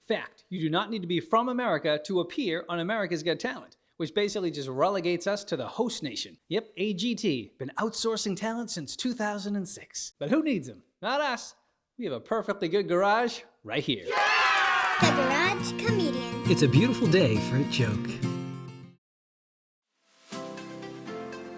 Fact, you do not need to be from America to appear on America's Got Talent, which basically just relegates us to the host nation. Yep, AGT, been outsourcing talent since 2006. But who needs them? Not us. We have a perfectly good garage right here. Yeah! The Garage Comedian. It's a beautiful day for a joke.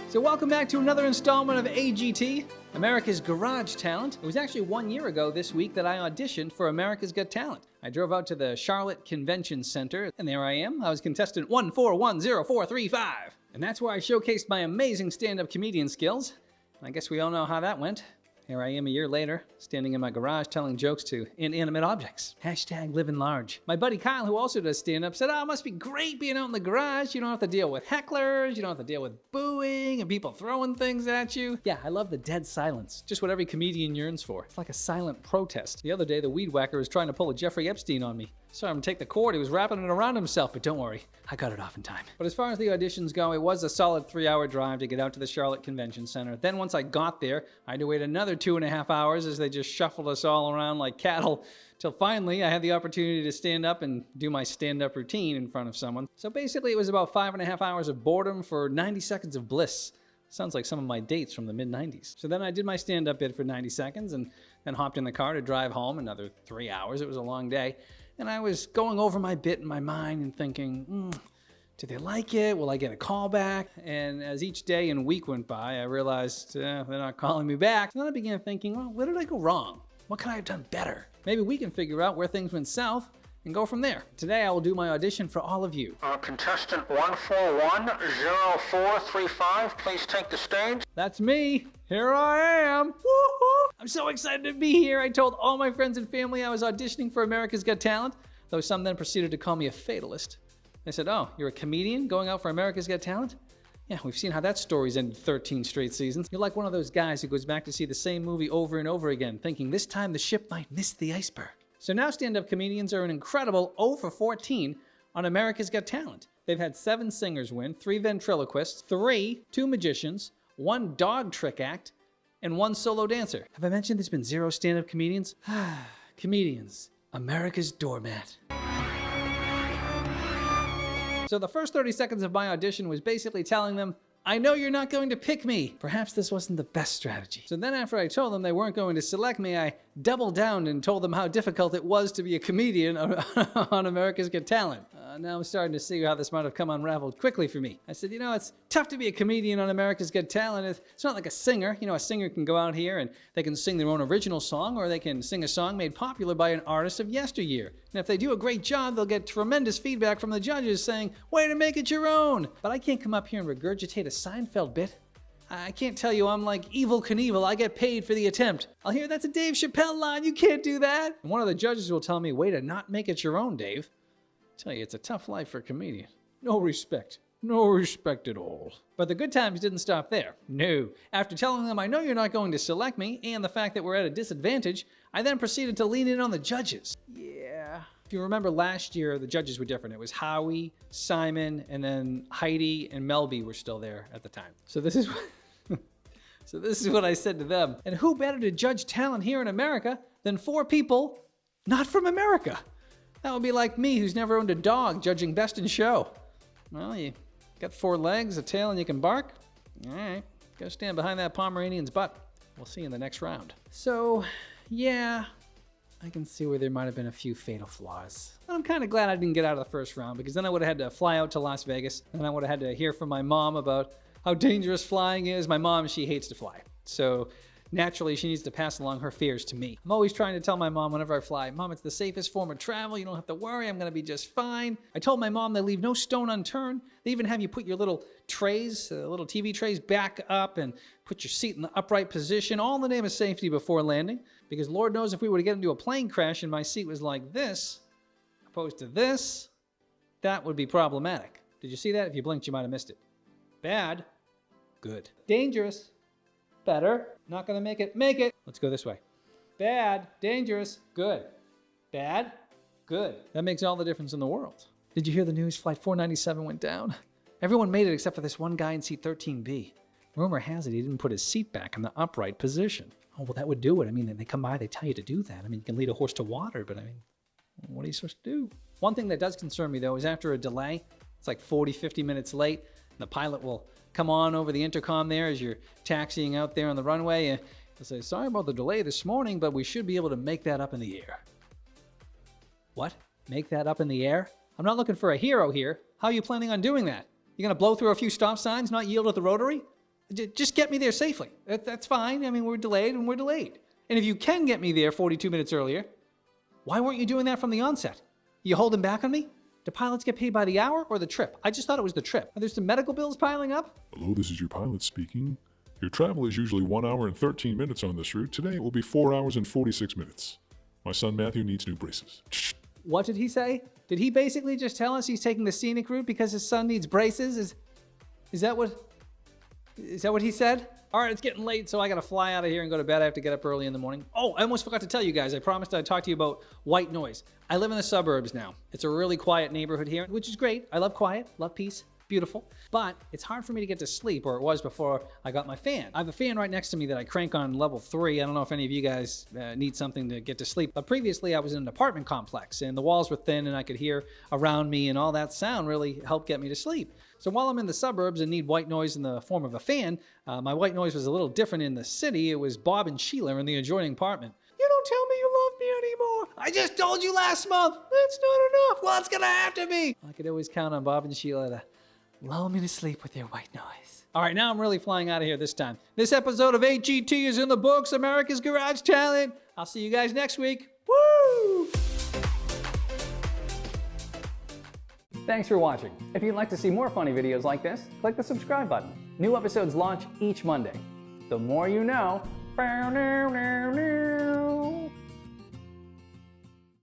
So welcome back to another installment of AGT, America's Garage Talent. It was actually 1 year ago this week that I auditioned for America's Got Talent. I drove out to the Charlotte Convention Center, and there I am. I was contestant 1410435. And that's where I showcased my amazing stand-up comedian skills. I guess we all know how that went. Here I am a year later, standing in my garage telling jokes to inanimate objects. Hashtag living large. My buddy Kyle, who also does stand-up, said, "Oh, it must be great being out in the garage. You don't have to deal with hecklers. You don't have to deal with booing and people throwing things at you." Yeah, I love the dead silence. Just what every comedian yearns for. It's like a silent protest. The other day, the weed whacker was trying to pull a Jeffrey Epstein on me. Saw him take the cord. He was wrapping it around himself, but don't worry, I got it off in time. But as far as the auditions go, it was a solid 3-hour drive to get out to the Charlotte Convention Center. Then once I got there, I had to wait another 2.5 hours as they just shuffled us all around like cattle, till finally I had the opportunity to stand up and do my stand-up routine in front of someone. So basically it was about 5.5 hours of boredom for 90 seconds of bliss. Sounds like some of my dates from the mid-90s. So then I did my stand-up bit for 90 seconds and then hopped in the car to drive home another 3 hours. It was a long day. And I was going over my bit in my mind and thinking, do they like it? Will I get a call back? And as each day and week went by, I realized they're not calling me back. So then I began thinking, well, where did I go wrong? What could I have done better? Maybe we can figure out where things went south and go from there. Today I will do my audition for all of you. Contestant 1410435, please take the stage. That's me. Here I am. Woo-hoo. I'm so excited to be here. I told all my friends and family I was auditioning for America's Got Talent, though some then proceeded to call me a fatalist. They said, "Oh, you're a comedian going out for America's Got Talent?" Yeah, we've seen how that story's ended 13 straight seasons. You're like one of those guys who goes back to see the same movie over and over again, thinking this time the ship might miss the iceberg. So now stand-up comedians are an incredible 0 for 14 on America's Got Talent. They've had 7 singers win, 3 ventriloquists, 2 magicians, 1 dog trick act, and 1 solo dancer. Have I mentioned there's been 0 stand-up comedians? Comedians, America's doormat. So the first 30 seconds of my audition was basically telling them, I know you're not going to pick me. Perhaps this wasn't the best strategy. So then after I told them they weren't going to select me, I doubled down and told them how difficult it was to be a comedian on America's Got Talent. Now I'm starting to see how this might have come unraveled quickly for me. I said, it's tough to be a comedian on America's Got Talent. It's not like a singer. A singer can go out here and they can sing their own original song, or they can sing a song made popular by an artist of yesteryear. And if they do a great job, they'll get tremendous feedback from the judges saying, way to make it your own. But I can't come up here and regurgitate a Seinfeld bit. I can't tell you I'm like Evel Knievel. I get paid for the attempt. I'll hear that's a Dave Chappelle line. You can't do that. And one of the judges will tell me, way to not make it your own, Dave. I tell you, it's a tough life for a comedian. No respect. No respect at all. But the good times didn't stop there. No. After telling them I know you're not going to select me, and the fact that we're at a disadvantage, I then proceeded to lean in on the judges. Yeah. If you remember last year, the judges were different. It was Howie, Simon, and then Heidi and Melby were still there at the time. So this is what I said to them. And who better to judge talent here in America than 4 people not from America? That would be like me, who's never owned a dog, judging best in show. Well, you got 4 legs, a tail, and you can bark? All right, go stand behind that Pomeranian's butt. We'll see you in the next round. So, yeah, I can see where there might have been a few fatal flaws. I'm kind of glad I didn't get out of the first round, because then I would have had to fly out to Las Vegas, and I would have had to hear from my mom about how dangerous flying is. My mom, she hates to fly. So naturally, she needs to pass along her fears to me. I'm always trying to tell my mom whenever I fly, Mom, it's the safest form of travel. You don't have to worry. I'm going to be just fine. I told my mom they leave no stone unturned. They even have you put your little trays, little TV trays back up and put your seat in the upright position, all in the name of safety before landing. Because Lord knows if we were to get into a plane crash and my seat was like this, opposed to this, that would be problematic. Did you see that? If you blinked, you might have missed it. Bad. Good. Dangerous. Better. Not gonna make it. Make it. Let's go this way. Bad. Dangerous. Good. Bad. Good. That makes all the difference in the world. Did you hear the news? Flight 497 went down. Everyone made it except for this one guy in seat 13B. Rumor has it he didn't put his seat back in the upright position. Oh, well, that would do it. I mean, they come by, they tell you to do that. I mean, you can lead a horse to water, but I mean, What are you supposed to do? One thing that does concern me, though, is after a delay, it's like 40, 50 minutes late, and the pilot will come on over the intercom there as you're taxiing out there on the runway, and he'll say, sorry about the delay this morning, but we should be able to make that up in the air. What? Make that up in the air? I'm not looking for a hero here. How are you planning on doing that? You're going to blow through a few stop signs, not yield at the rotary? Just get me there safely. That's fine. I mean, we're delayed and we're delayed. And if you can get me there 42 minutes earlier, why weren't you doing that from the onset? You holding back on me? Do pilots get paid by the hour or the trip? I just thought it was the trip. Are there some medical bills piling up? Hello, this is your pilot speaking. Your travel is usually 1 hour and 13 minutes on this route. Today it will be 4 hours and 46 minutes. My son Matthew needs new braces. What did he say? Did he basically just tell us he's taking the scenic route because his son needs braces? Is that what he said? All right, it's getting late, so I got to fly out of here and go to bed. I have to get up early in the morning. Oh, I almost forgot to tell you guys. I promised I'd talk to you about white noise. I live in the suburbs now. It's a really quiet neighborhood here, which is great. I love quiet, love peace, beautiful. But it's hard for me to get to sleep, or it was before I got my fan. I have a fan right next to me that I crank on level 3. I don't know if any of you guys need something to get to sleep. But previously, I was in an apartment complex, and the walls were thin, and I could hear around me, and all that sound really helped get me to sleep. So while I'm in the suburbs and need white noise in the form of a fan, my white noise was a little different in the city. It was Bob and Sheila in the adjoining apartment. You don't tell me you love me anymore. I just told you last month. That's not enough. Well, it's gonna have to be. I could always count on Bob and Sheila to lull me to sleep with their white noise. All right, now I'm really flying out of here this time. This episode of AGT is in the books, America's Garage Talent. I'll see you guys next week. Woo! Thanks for watching. If you'd like to see more funny videos like this, click the subscribe button. New episodes launch each Monday. The more you know.